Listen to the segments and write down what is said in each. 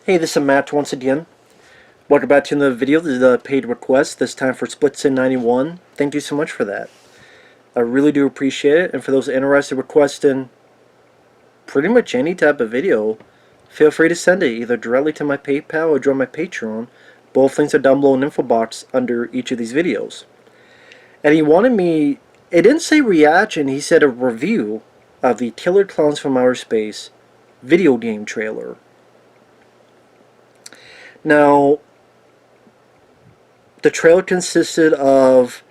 Hey, this is Matt once again. Welcome back to another video. This is a paid request, this time for Splitsin 91. Thank you so much for that. I really do appreciate it, and for those interested in requesting pretty much any type of video, feel free to send it either directly to my PayPal or join my Patreon. Both links are down below in the info box under each of these videos. And he wanted me, it didn't say reaction, he said a review of the Killer Klowns from Outer Space video game trailer. Now, the trailer consisted of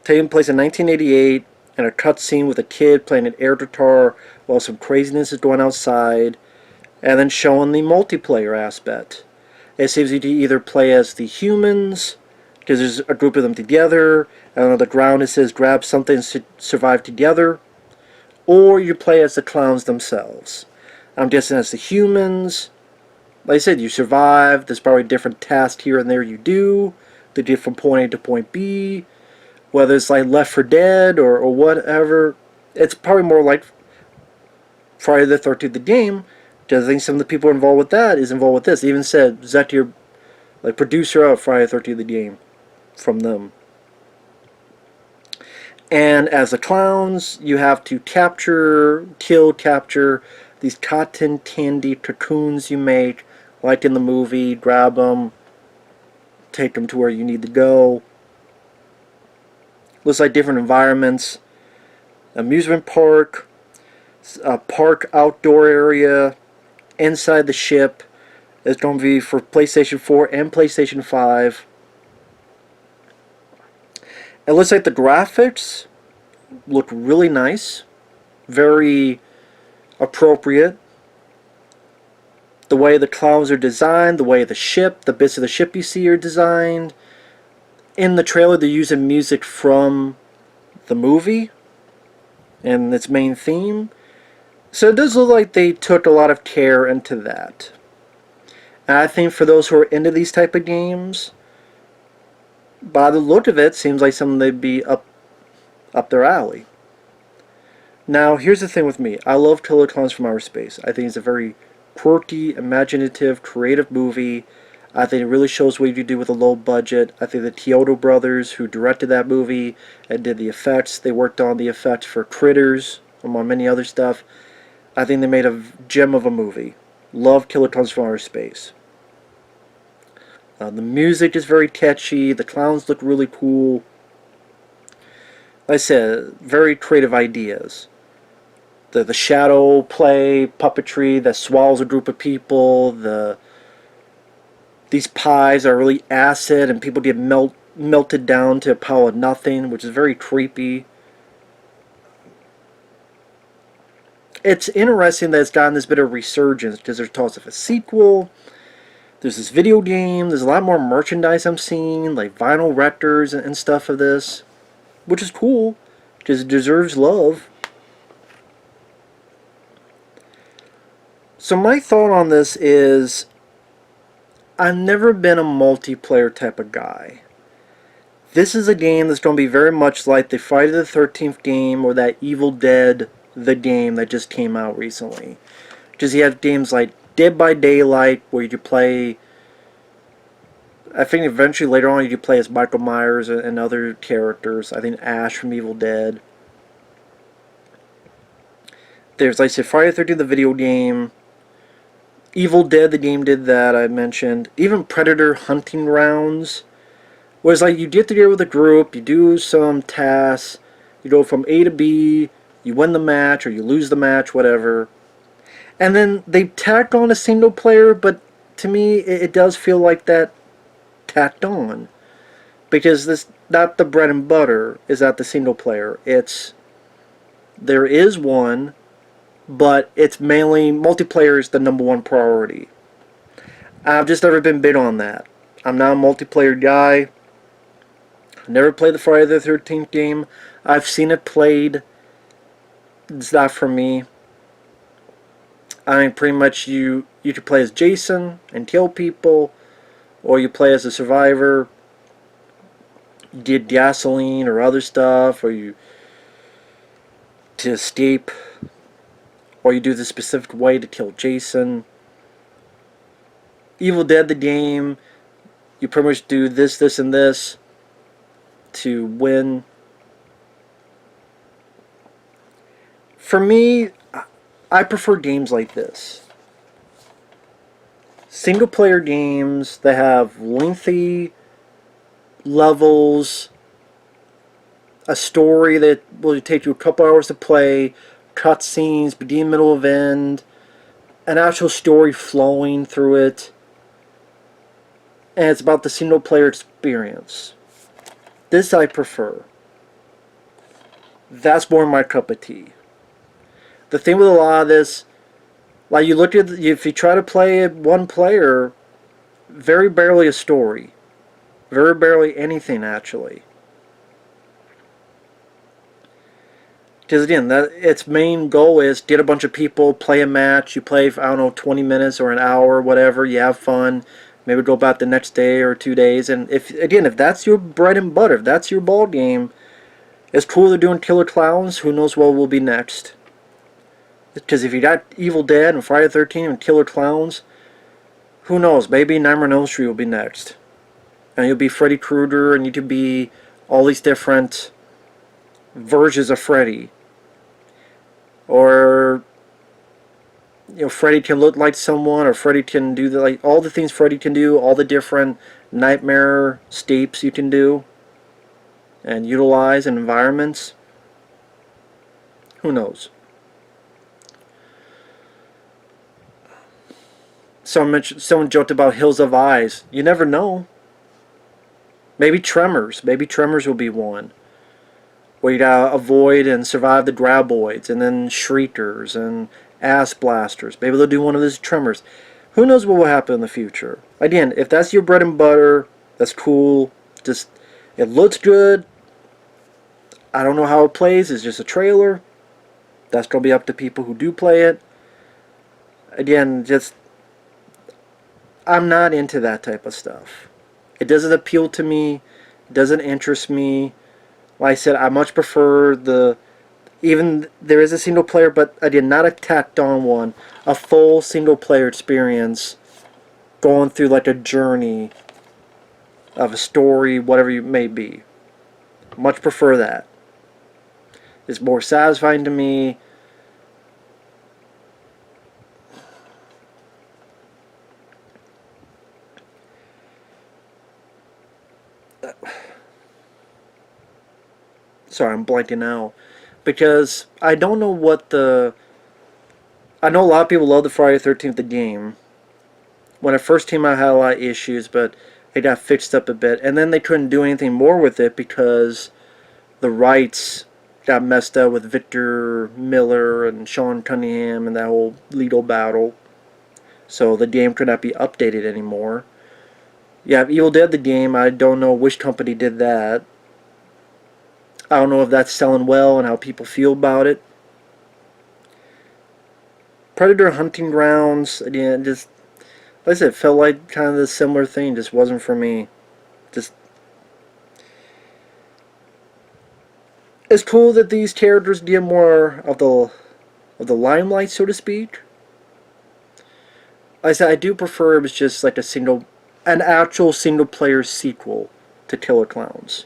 taking place in 1988 and a cutscene with a kid playing an air guitar while some craziness is going outside, and then showing the multiplayer aspect. It seems you can either play as the humans, because there's a group of them together, and on the ground it says grab something and survive together, or you play as the clowns themselves. I'm guessing as the humans. Like I said, you survive. There's probably different tasks here and there you do to get from point A to point B. Whether it's like Left 4 Dead or whatever. It's probably more like Friday the 13th the game. Because I think some of the people involved with that is involved with this. They even said Zetir, like producer of Friday the 13th the game, from them. And as the clowns, you have to capture these cotton candy cocoons you make, like in the movie, grab them, take them to where you need to go. Looks like different environments. Amusement park, a park outdoor area, inside the ship. It's going to be for PlayStation 4 and PlayStation 5. It looks like the graphics look really nice. Very appropriate. The way the clowns are designed, the way the ship, the bits of the ship you see are designed. In the trailer they're using music from the movie and its main theme. So it does look like they took a lot of care into that. And I think for those who are into these type of games, by the look of it, seems like something they'd be up their alley. Now, here's the thing with me. I love Killer Klowns from Outer Space. I think it's a very quirky, imaginative, creative movie. I think it really shows what you can do with a low budget. I think the Chiodo brothers, who directed that movie and did the effects, they worked on the effects for Critters, among many other stuff. I think they made a gem of a movie. Love Killer Klowns from Outer Space. The music is very catchy. The clowns look really cool. Like I said, very creative ideas. The shadow play, puppetry that swallows a group of people. These pies are really acid and people get melted down to a pile of nothing, which is very creepy. It's interesting that it's gotten this bit of resurgence because there's talks of a sequel. There's this video game. There's a lot more merchandise I'm seeing, like vinyl records and stuff of this, which is cool because it deserves love. So my thought on this is, I've never been a multiplayer type of guy. This is a game that's going to be very much like the Friday the 13th game or that Evil Dead, the game that just came out recently. Because you have games like Dead by Daylight, where you could play, I think eventually later on you could play as Michael Myers and other characters. I think Ash from Evil Dead. There's, like I said, Friday the 13th, the video game. Evil Dead, the game did that, I mentioned. Even Predator Hunting Grounds. Where it's like you get together with a group, you do some tasks, you go from A to B, you win the match or you lose the match, whatever. And then they tacked on a single player, but to me it does feel like that tacked on. Because this, not the bread and butter, is not the single player. There is one, but it's mainly multiplayer is the #1 priority. I've just never been big on that. I'm not a multiplayer guy. Never played the Friday the 13th game. I've seen it played. It's not for me. I mean, pretty much you could play as Jason and kill people, or you play as a survivor, you get gasoline or other stuff, or you to escape, or you do the specific way to kill Jason. Evil Dead the game, you pretty much do this, this, and this to win. For me, I prefer games like this. Single player games that have lengthy levels, a story that will take you a couple hours to play, cutscenes, beginning, middle, of end, an actual story flowing through it, and it's about the single player experience. This I prefer. That's more my cup of tea. The thing with a lot of this, like you look at, if you try to play it one player, very barely a story. Very barely anything, actually. Because again, its main goal is get a bunch of people, play a match. You play for, I don't know, 20 minutes or an hour, whatever. You have fun. Maybe go back the next day or 2 days. And if that's your bread and butter, if that's your ball game, it's cool they're doing Killer Klowns. Who knows what will be next? Because if you got Evil Dead and Friday the 13th and Killer Klowns, who knows? Maybe Nightmare on Elm Street will be next. And you'll be Freddy Krueger, and you could be all these different versions of Freddy. Or, you know, Freddy can look like someone, or Freddy can do like all the things Freddy can do, all the different nightmare escapes you can do and utilize in environments. Who knows? Someone joked about Hills of Eyes. You never know. Maybe Tremors. Maybe Tremors will be one, where you gotta avoid and survive the graboids, and then shriekers and ass blasters. Maybe they'll do one of those Tremors. Who knows what will happen in the future? Again, if that's your bread and butter, that's cool. Just, it looks good. I don't know how it plays. It's just a trailer. That's gonna be up to people who do play it. Again, just, I'm not into that type of stuff. It doesn't appeal to me. It doesn't interest me. Like I said, I much prefer even there is a single player, but again, not a tacked on one, a full single player experience, going through like a journey of a story, whatever it may be. Much prefer that. It's more satisfying to me. Sorry, I'm blanking out. Because I don't know what I know a lot of people love the Friday the 13th the game. When it first came out, it had a lot of issues, but it got fixed up a bit. And then they couldn't do anything more with it because the rights got messed up with Victor Miller and Sean Cunningham and that whole legal battle. So the game could not be updated anymore. Yeah, Evil Dead the game, I don't know which company did that. I don't know if that's selling well and how people feel about it. Predator Hunting Grounds, again, just, like I said, it felt like kind of the similar thing, just wasn't for me. Just, it's cool that these characters get more of the limelight, so to speak. Like I said, I do prefer it was just like an actual single player sequel to Killer Klowns.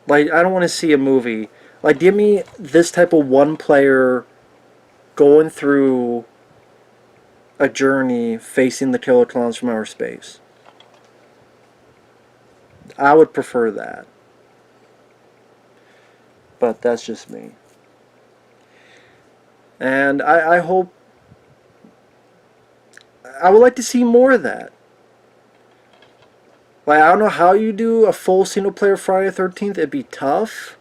Like, I don't want to see a movie. Like, give me this type of one player going through a journey facing the Killer Klowns from outer space. I would prefer that. But that's just me. And I hope, I would like to see more of that. Like, I don't know how you do a full single player Friday the 13th. It'd be tough.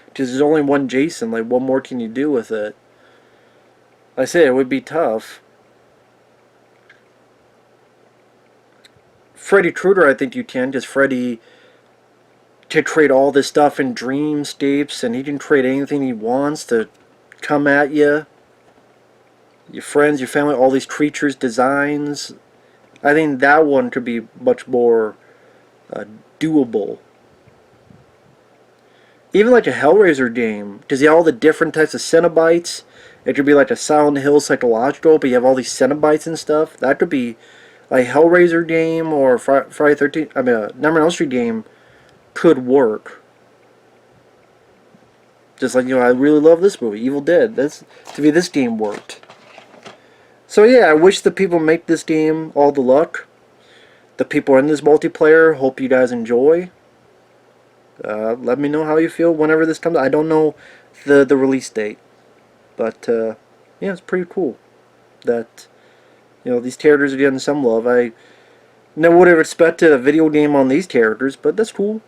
Because there's only one Jason. Like, what more can you do with it? Like I say, it would be tough. Freddy Krueger, I think you can. Because Freddy can create all this stuff in dreamscapes. And he can create anything he wants to come at you. Your friends, your family, all these creatures, designs. I think that one could be much more doable. even like a Hellraiser game, because you have all the different types of Cenobites. It could be like a Silent Hill psychological, but you have all these Cenobites and stuff. That could be a Hellraiser game or Friday 13th. I mean, a Nightmare on Elm Street game could work. Just like, I really love this movie, Evil Dead. This game worked. So yeah, I wish the people make this game all the luck. The people in this multiplayer, hope you guys enjoy. Let me know how you feel whenever this comes out. I don't know the release date, but yeah, it's pretty cool that these characters are getting some love. I never would have expected a video game on these characters, but that's cool.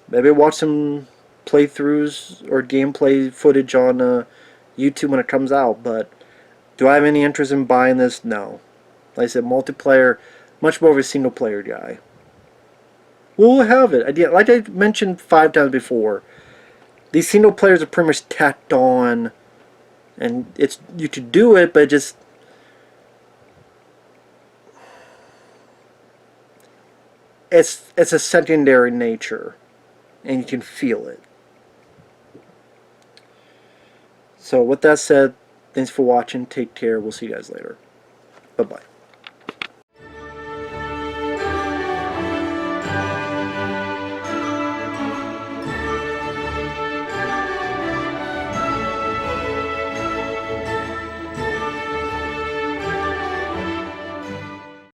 Maybe watch some playthroughs or gameplay footage on YouTube when it comes out, but do I have any interest in buying this? No. Like I said, multiplayer, much more of a single player guy. We'll have it. Like I mentioned 5 times before, these single players are pretty much tacked on, and you could do it, but it's a secondary nature, and you can feel it. So with that said, thanks for watching. Take care. We'll see you guys later. Bye-bye.